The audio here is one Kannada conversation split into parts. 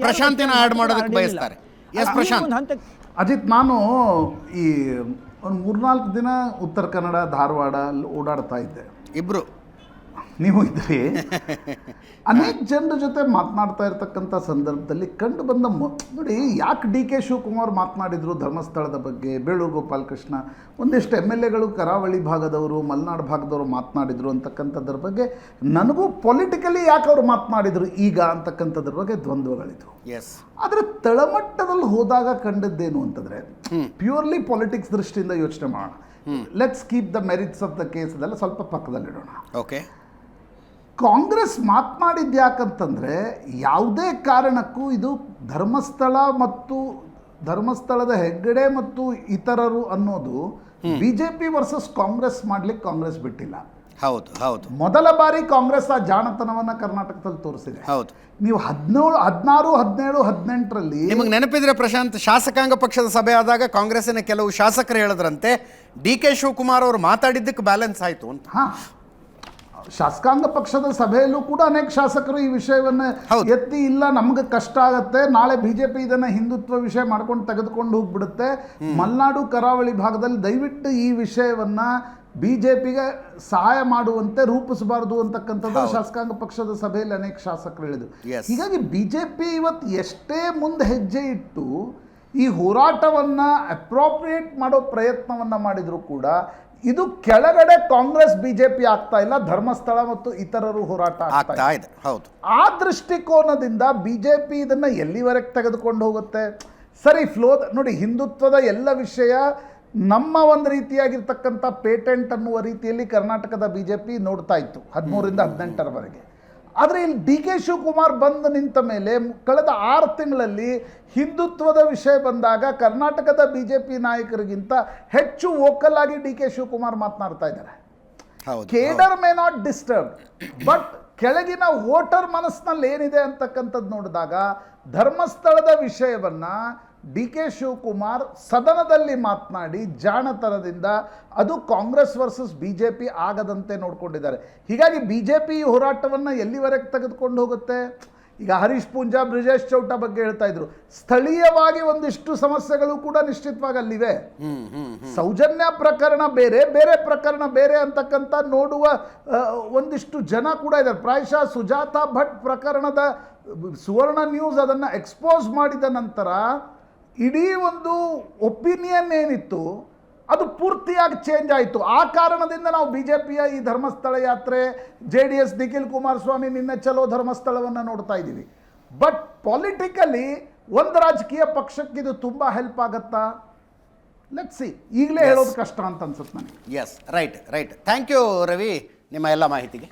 ಪ್ರಶಾಂತಿನ ಆಡ್ ಮಾಡೋದಕ್ಕೆ ಬಯಸ್ತಾರೆ. ಎಸ್ ಪ್ರಶಾಂತ್. ಅಜಿತ್, ನಾನು ಈ ಒಂದು 3-4 ದಿನ ಉತ್ತರ ಕನ್ನಡ ಧಾರವಾಡ ಓಡಾಡ್ತಾ ಇದ್ದೆ. ಇಬ್ರು ನೀವು ಇದ್ರಿ. ಅನೇಕ ಜನರ ಜೊತೆ ಮಾತನಾಡ್ತಾ ಇರ್ತಕ್ಕಂಥ ಸಂದರ್ಭದಲ್ಲಿ ಕಂಡು ಬಂದ ನೋಡಿ, ಯಾಕೆ ಡಿ ಕೆ ಶಿವಕುಮಾರ್ ಮಾತನಾಡಿದರು ಧರ್ಮಸ್ಥಳದ ಬಗ್ಗೆ, ಬೇಳೂರು ಗೋಪಾಲಕೃಷ್ಣ, ಒಂದಿಷ್ಟು ಎಮ್.ಎಲ್.ಎಗಳು ಕರಾವಳಿ ಭಾಗದವರು, ಮಲೆನಾಡು ಭಾಗದವರು ಮಾತನಾಡಿದರು ಅಂತಕ್ಕಂಥದ್ರ ಬಗ್ಗೆ ನನಗೂ ಪೊಲಿಟಿಕಲಿ ಯಾಕೆ ಅವರು ಮಾತನಾಡಿದರು ಈಗ ಅಂತಕ್ಕಂಥದ್ರ ಬಗ್ಗೆ ದ್ವಂದ್ವಗಳಿದ್ವು. ಎಸ್, ಆದರೆ ತಳಮಟ್ಟದಲ್ಲಿ ಹೋದಾಗ ಕಂಡದ್ದೇನು ಅಂತಂದರೆ, ಪ್ಯೂರ್ಲಿ ಪಾಲಿಟಿಕ್ಸ್ ದೃಷ್ಟಿಯಿಂದ ಯೋಚನೆ ಮಾಡೋಣ. Let's keep the merits of the case ಅದೆಲ್ಲ ಸ್ವಲ್ಪ ಪಕ್ಕದಲ್ಲಿಡೋಣ. ಓಕೆ, ಕಾಂಗ್ರೆಸ್ ಮಾತನಾಡಿದ್ದು ಯಾಕಂತಂದರೆ, ಯಾವುದೇ ಕಾರಣಕ್ಕೂ ಇದು ಧರ್ಮಸ್ಥಳ ಮತ್ತು ಧರ್ಮಸ್ಥಳದ ಹೆಗ್ಗಡೆ ಮತ್ತು ಇತರರು ಅನ್ನೋದು ಬಿಜೆಪಿ ವರ್ಸಸ್ ಕಾಂಗ್ರೆಸ್ ಮಾಡ್ಲಿಕ್ಕೆ ಕಾಂಗ್ರೆಸ್ ಬಿಟ್ಟಿಲ್ಲ. ಹೌದು ಹೌದು, ಮೊದಲ ಬಾರಿ ಕಾಂಗ್ರೆಸ್ ಆ ಜಾಣತನವನ್ನು ಕರ್ನಾಟಕದಲ್ಲಿ ತೋರಿಸಿದೆ. ಹೌದು, ನೀವು 16, 17, 18ರಲ್ಲಿ ನಿಮಗೆ ನೆನಪಿದ್ರೆ ಪ್ರಶಾಂತ್, ಶಾಸಕಾಂಗ ಪಕ್ಷದ ಸಭೆ ಆದಾಗ ಕಾಂಗ್ರೆಸ್ಸಿನ ಕೆಲವು ಶಾಸಕರು ಹೇಳಿದ್ರಂತೆ ಡಿ ಕೆ ಶಿವಕುಮಾರ್ ಅವರು ಮಾತಾಡಿದ್ದಕ್ಕೆ ಬ್ಯಾಲೆನ್ಸ್ ಆಯಿತು ಅಂತ. ಹಾಂ, ಶಾಸಕಾಂಗ ಪಕ್ಷದ ಸಭೆಯಲ್ಲೂ ಕೂಡ ಅನೇಕ ಶಾಸಕರು ಈ ವಿಷಯವನ್ನು ಎತ್ತಿ, ಇಲ್ಲ ನಮ್ಗೆ ಕಷ್ಟ ಆಗತ್ತೆ, ನಾಳೆ ಬಿಜೆಪಿ ಇದನ್ನು ಹಿಂದುತ್ವ ವಿಷಯ ಮಾಡ್ಕೊಂಡು ತೆಗೆದುಕೊಂಡು ಹೋಗ್ಬಿಡುತ್ತೆ, ಮಲೆನಾಡು ಕರಾವಳಿ ಭಾಗದಲ್ಲಿ ದಯವಿಟ್ಟು ಈ ವಿಷಯವನ್ನು ಬಿಜೆಪಿಗೆ ಸಹಾಯ ಮಾಡುವಂತೆ ರೂಪಿಸಬಾರದು ಅಂತಕ್ಕಂಥದ್ದು ಶಾಸಕಾಂಗ ಪಕ್ಷದ ಸಭೆಯಲ್ಲಿ ಅನೇಕ ಶಾಸಕರು ಹೇಳಿದರು. ಹೀಗಾಗಿ ಬಿಜೆಪಿ ಇವತ್ತು ಎಷ್ಟೇ ಮುಂದೆ ಹೆಜ್ಜೆ ಇಟ್ಟು ಈ ಹೋರಾಟವನ್ನು ಅಪ್ರೋಪ್ರಿಯೇಟ್ ಮಾಡೋ ಪ್ರಯತ್ನವನ್ನು ಮಾಡಿದರೂ ಕೂಡ ಇದು ಕೆಳಗಡೆ ಕಾಂಗ್ರೆಸ್ ಬಿಜೆಪಿ ಆಗ್ತಾ ಇಲ್ಲ, ಧರ್ಮಸ್ಥಳ ಮತ್ತು ಇತರರು ಹೋರಾಟ ಆಗ್ತಾ ಇದೆ. ಹೌದು, ಆ ದೃಷ್ಟಿಕೋನದಿಂದ ಬಿಜೆಪಿ ಇದನ್ನು ಎಲ್ಲಿವರೆಗೆ ತೆಗೆದುಕೊಂಡು ಹೋಗುತ್ತೆ? ಸರಿ, ಫ್ಲೋ ನೋಡಿ, ಹಿಂದುತ್ವದ ಎಲ್ಲ ವಿಷಯ ನಮ್ಮ ಒಂದು ರೀತಿಯಾಗಿರ್ತಕ್ಕಂಥ ಪೇಟೆಂಟ್ ಅನ್ನುವ ರೀತಿಯಲ್ಲಿ ಕರ್ನಾಟಕದ ಬಿಜೆಪಿ ನೋಡ್ತಾ ಇತ್ತು 13ರಿಂದ 18ರವರೆಗೆ. ಆದರೆ ಇಲ್ಲಿ ಡಿ ಕೆ ಶಿವಕುಮಾರ್ ಬಂದು ನಿಂತ ಮೇಲೆ ಕಳೆದ 6 ತಿಂಗಳಲ್ಲಿ ಹಿಂದುತ್ವದ ವಿಷಯ ಬಂದಾಗ ಕರ್ನಾಟಕದ ಬಿಜೆಪಿ ನಾಯಕರಿಗಿಂತ ಹೆಚ್ಚು ವೋಕಲ್ ಆಗಿ ಡಿ ಕೆ ಶಿವಕುಮಾರ್ ಮಾತನಾಡ್ತಾ ಇದ್ದಾರೆ. Cadre may not disturb, but ಕೆಳಗಿನ ವೋಟರ್ ಮನಸ್ಸಿನಲ್ಲಿ ಏನಿದೆ ಅಂತಕ್ಕಂಥದ್ದು ನೋಡಿದಾಗ ಧರ್ಮಸ್ಥಳದ ವಿಷಯವನ್ನು ಡಿ ಕೆ ಶಿವಕುಮಾರ್ ಸದನದಲ್ಲಿ ಮಾತನಾಡಿ ಜಾಣತನದಿಂದ ಅದು ಕಾಂಗ್ರೆಸ್ ವರ್ಸಸ್ ಬಿಜೆಪಿ ಆಗದಂತೆ ನೋಡ್ಕೊಂಡಿದ್ದಾರೆ. ಹೀಗಾಗಿ ಬಿಜೆಪಿ ಈ ಹೋರಾಟವನ್ನು ಎಲ್ಲಿವರೆಗೆ ತೆಗೆದುಕೊಂಡು ಹೋಗುತ್ತೆ? ಈಗ ಹರೀಶ್ ಪೂಂಜಾ, ಬ್ರಿಜೇಶ್ ಚೌಟ ಬಗ್ಗೆ ಹೇಳ್ತಾ ಇದ್ರು. ಸ್ಥಳೀಯವಾಗಿ ಒಂದಿಷ್ಟು ಸಮಸ್ಯೆಗಳು ಕೂಡ ನಿಶ್ಚಿತವಾಗಿ ಅಲ್ಲಿವೆ. ಸೌಜನ್ಯ ಪ್ರಕರಣ ಬೇರೆ, ಬೇರೆ ಪ್ರಕರಣ ಬೇರೆ ಅಂತಕ್ಕಂಥ ನೋಡುವ ಒಂದಿಷ್ಟು ಜನ ಕೂಡ ಇದ್ದಾರೆ. ಪ್ರಾಯಶಃ ಸುಜಾತಾ ಭಟ್ ಪ್ರಕರಣದ ಸುವರ್ಣ ನ್ಯೂಸ್ ಅದನ್ನು ಎಕ್ಸ್ಪೋಸ್ ಮಾಡಿದ ನಂತರ ಇಡೀ ಒಂದು ಒಪಿನಿಯನ್ ಏನಿತ್ತು ಅದು ಪೂರ್ತಿಯಾಗಿ ಚೇಂಜ್ ಆಯಿತು. ಆ ಕಾರಣದಿಂದ ನಾವು ಬಿಜೆಪಿಯ ಈ ಧರ್ಮಸ್ಥಳ ಯಾತ್ರೆ, JDS ನಿಖಿಲ್ ಕುಮಾರಸ್ವಾಮಿ ನಿನ್ನೆ ಚಲೋ ಧರ್ಮಸ್ಥಳವನ್ನು ನೋಡ್ತಾ ಇದ್ದೀವಿ. ಬಟ್ ಪೊಲಿಟಿಕಲಿ ಒಂದು ರಾಜಕೀಯ ಪಕ್ಷಕ್ಕೆ ಇದು ತುಂಬ ಹೆಲ್ಪ್ ಆಗತ್ತಾ? Let's see. ಈಗಲೇ ಹೇಳೋದು ಕಷ್ಟ ಅಂತ ಅನ್ಸುತ್ತೆ ನನಗೆ. Yes, right right. Thank you Ravi, ನಿಮ್ಮ ಎಲ್ಲ ಮಾಹಿತಿಗೆ.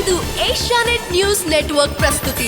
ಇದು ಏಷ್ಯಾನೆಟ್ ನ್ಯೂಸ್ ನೆಟ್ವರ್ಕ್ ಪ್ರಸ್ತುತಿ.